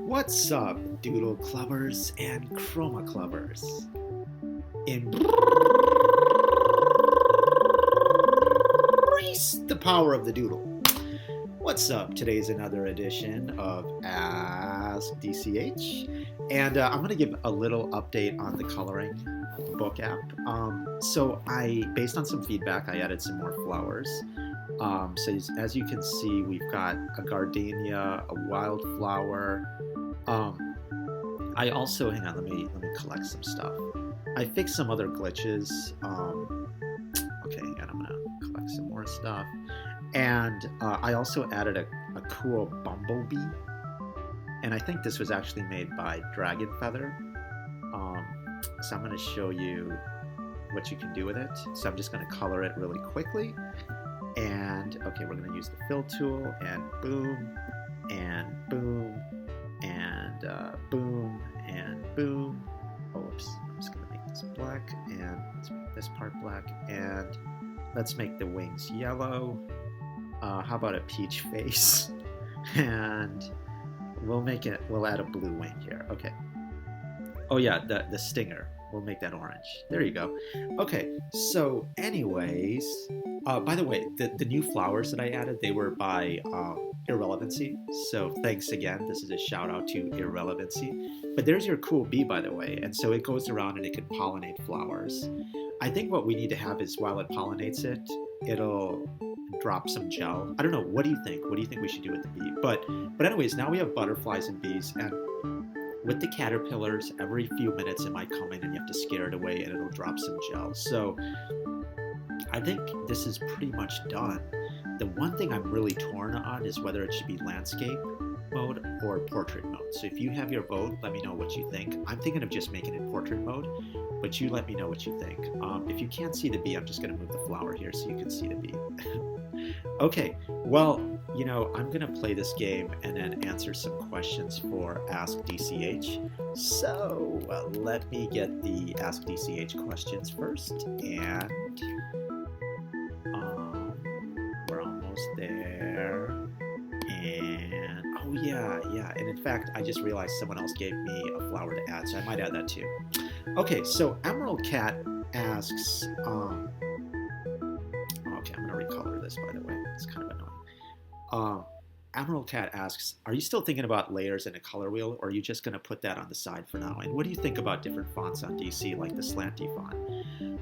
What's up, Doodle Clubbers and Chroma Clubbers? Embrace the power of the Doodle. What's up? Today's another edition of ASK DCH, and I'm going to give a little update on the coloring book app. Based on some feedback, I added some more flowers. So as you can see, we've got a gardenia, a wildflower. I also, hang on, let me collect some stuff. I fixed some other glitches. Okay, and I'm gonna collect some more stuff. And I also added a cool bumblebee. And I think this was actually made by Dragon Feather. So I'm gonna show you what you can do with it. So I'm just gonna color it really quickly. And okay, we're gonna use the fill tool, and boom, and boom, and boom, and boom. Oops, I'm just gonna make this black, and let's make this part black, and let's make the wings yellow. How about a peach face? And we'll add a blue wing here. Okay. Oh yeah, the stinger. We'll make that orange. There you go. Okay, so anyways, by the way, the new flowers that I added, they were by Irrelevancy. So thanks again. This is a shout out to Irrelevancy. But there's your cool bee, by the way. And so it goes around and it can pollinate flowers. I think what we need to have is while it pollinates it, it'll drop some gel. I don't know. What do you think? What do you think we should do with the bee? But anyways, now we have butterflies and bees, and with the caterpillars, every few minutes it might come in and you have to scare it away and it'll drop some gel. So I think this is pretty much done. The one thing I'm really torn on is whether it should be landscape mode or portrait mode. So if you have your vote, let me know what you think. I'm thinking of just making it portrait mode, but you let me know what you think. If you can't see the bee, I'm just going to move the flower here so you can see the bee. Okay, well, I'm going to play this game and then answer some questions for Ask DCH. So let me get the Ask DCH questions first, and we're almost there. And oh yeah, and in fact, I just realized someone else gave me a flower to add, so I might add that too. Okay, so Emerald Cat asks, okay, I'm going to recolor this, by the way. It's kind of annoying. Emerald Cat asks, are you still thinking about layers in a color wheel, or are you just going to put that on the side for now? And what do you think about different fonts on DC, like the slanty font,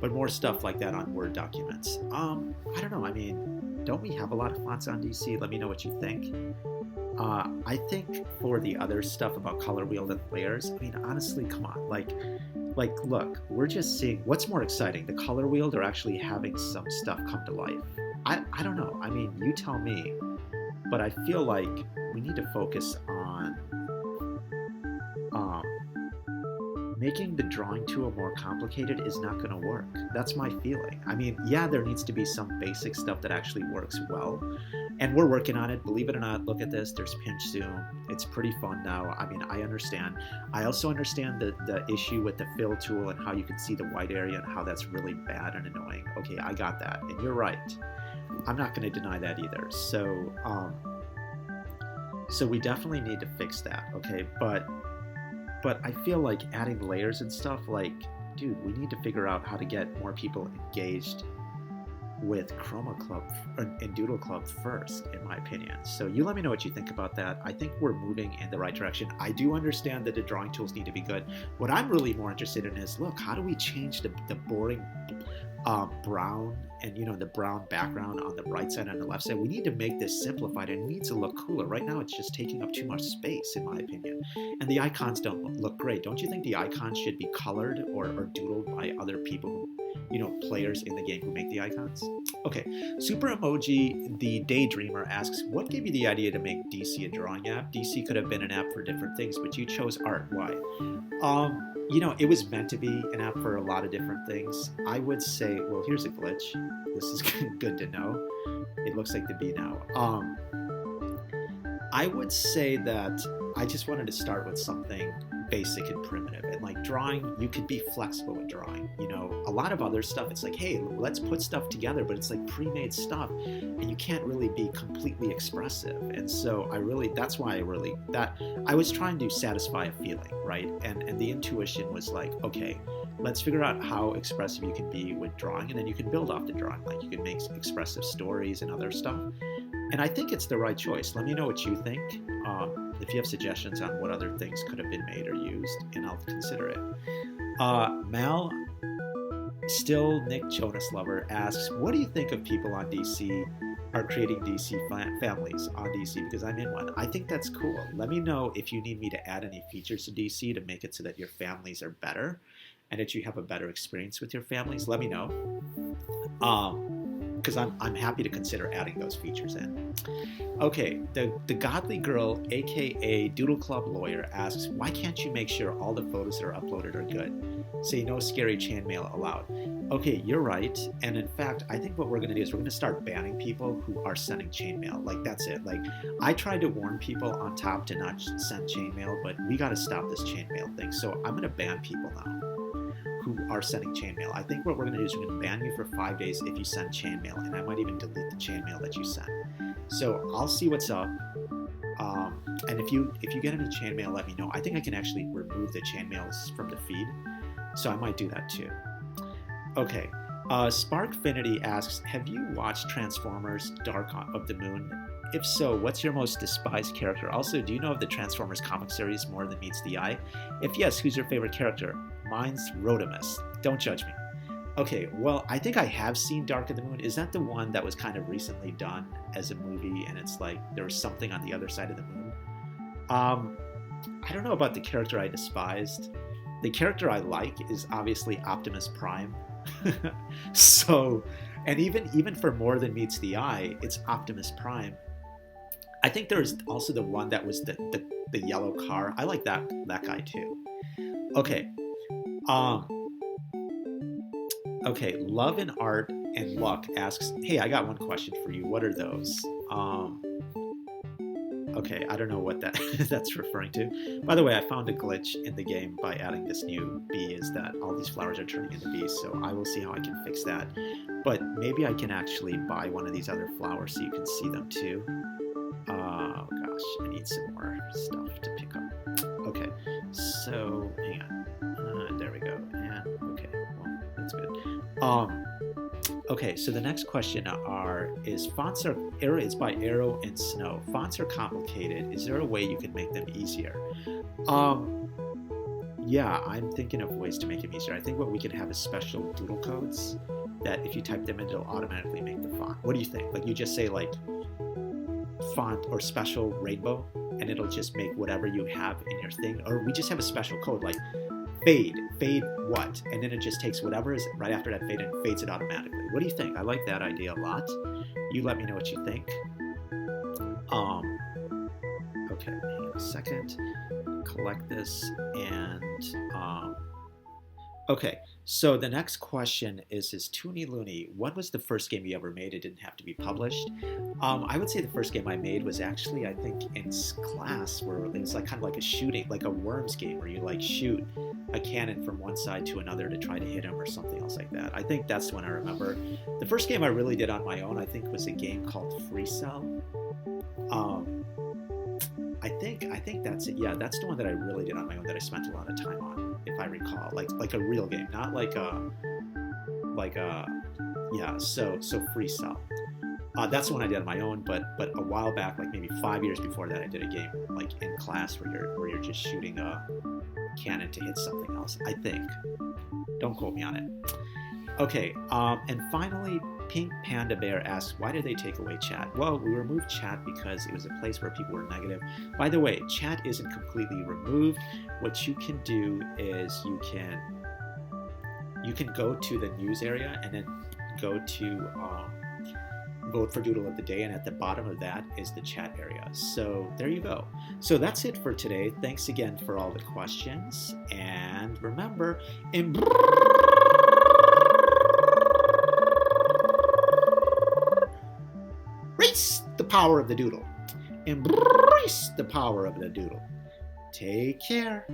but more stuff like that on Word documents? I don't know. I mean, don't we have a lot of fonts on DC? Let me know what you think. I think for the other stuff about color wheel and layers, I mean, honestly, come on. Like, look, we're just seeing what's more exciting, the color wheel or actually having some stuff come to life. I don't know. I mean, you tell me. But I feel like we need to focus on making the drawing tool more complicated is not going to work. That's my feeling. I mean, yeah, there needs to be some basic stuff that actually works well. And we're working on it. Believe it or not, look at this. There's pinch zoom. It's pretty fun now. I mean, I understand. I also understand the issue with the fill tool and how you can see the white area and how that's really bad and annoying. Okay, I got that. And you're right. I'm not going to deny that either. So we definitely need to fix that, okay? But I feel like adding layers and stuff, like, dude, we need to figure out how to get more people engaged with ChromaClub and Doodle Club first, in my opinion. So you let me know what you think about that. I think we're moving in the right direction. I do understand that the drawing tools need to be good. What I'm really more interested in is, look, how do we change the boring brown and the brown background on the right side and the left side? We need to make this simplified, and it needs to look cooler. Right now it's just taking up too much space, in my opinion, and the icons don't look great. Don't you think the icons should be colored or doodled by other people, players in the game who make the icons? Okay, Super Emoji the Daydreamer asks, what gave you the idea to make DC a drawing app? DC could have been an app for different things, but you chose art. Why? It was meant to be an app for a lot of different things. I would say, well, here's a glitch. This is good to know. It looks like the bee now. I would say that I just wanted to start with something basic and primitive. And like drawing, you could be flexible with drawing. You know, a lot of other stuff, it's like, hey, let's put stuff together, but it's like pre-made stuff and you can't really be completely expressive. And so that's why I was trying to satisfy a feeling, right? And the intuition was like, okay, let's figure out how expressive you can be with drawing, and then you can build off the drawing. Like you can make expressive stories and other stuff. And I think it's the right choice. Let me know what you think. If you have suggestions on what other things could have been made or used, and I'll consider it. Mal, still Nick Jonas Lover, asks, what do you think of people on DC are creating DC families on DC? Because I'm in one. I think that's cool. Let me know if you need me to add any features to DC to make it so that your families are better and that you have a better experience with your families. Let me know. Because I'm happy to consider adding those features in. Okay, the Godly Girl, aka Doodle Club Lawyer, asks, why can't you make sure all the photos that are uploaded are good? Say no scary chainmail allowed. Okay, you're right. And in fact, I think what we're going to do is we're going to start banning people who are sending chainmail. Like, that's it. Like, I tried to warn people on top to not send chainmail, but we got to stop this chainmail thing. So I'm going to ban people now who are sending chainmail. I think what we're going to do is we're going to ban you for 5 days if you send chainmail, and I might even delete the chainmail that you send. So I'll see what's up. And if you get any chainmail, let me know. I think I can actually remove the chainmails from the feed, so I might do that too. Okay. Sparkfinity asks, have you watched Transformers Dark of the Moon? If so, what's your most despised character? Also, do you know of the Transformers comic series more than meets the eye? If yes, who's your favorite character? Mine's Rodimus. Don't judge me. Okay, well, I think I have seen Dark of the Moon. Is that the one that was kind of recently done as a movie, and it's like there was something on the other side of the moon? I don't know about the character I despised. The character I like is obviously Optimus Prime. So, and even for more than meets the eye, it's Optimus Prime. I think there's also the one that was the yellow car. I like that guy too. Okay. Okay, Love and Art and Luck asks, hey, I got one question for you. What are those? Okay, I don't know what that's referring to. By the way, I found a glitch in the game by adding this new bee, is that all these flowers are turning into bees, so I will see how I can fix that. But maybe I can actually buy one of these other flowers so you can see them too. Oh gosh, I need some more stuff to pick up. Okay, so hang on. There we go. And okay, well, that's good. Okay, so the next question is fonts it's by Arrow and Snow. Fonts are complicated. Is there a way you can make them easier? Yeah, I'm thinking of ways to make them easier. I think what we can have is special doodle codes that if you type them in, it'll automatically make the font. What do you think? Like you just say like font or special rainbow, and it'll just make whatever you have in your thing. Or we just have a special code like fade what, and then it just takes whatever is right after that fade and fades it automatically. What do you think? I like that idea a lot. You let me know what you think. Okay, hang on a second. Collect this and okay, so the next question is Toonie Looney. What was the first game you ever made? It didn't have to be published. I would say the first game I made was actually, I think, in class, where it was like kind of like a shooting, like a Worms game, where you like shoot a cannon from one side to another to try to hit him or something else like that. I think that's when I remember. The first game I really did on my own, I think, was a game called Free Cell. I think that's it. Yeah, that's the one that I really did on my own, that I spent a lot of time on, if I recall. Like a real game, not like a yeah. So Free Cell. That's the one I did on my own, but a while back, like maybe 5 years before that, I did a game like in class where you're just shooting a cannon to hit something else. I think. Don't quote me on it. Okay, and finally, Pink Panda Bear asks, why did they take away chat? Well, we removed chat because it was a place where people were negative. By the way, chat isn't completely removed. What you can do is you can go to the news area and then go to vote for Doodle of the Day, and at the bottom of that is the chat area. So there you go. So that's it for today. Thanks again for all the questions, and remember, embrace the power of the Doodle. Embrace the power of the Doodle. Take care.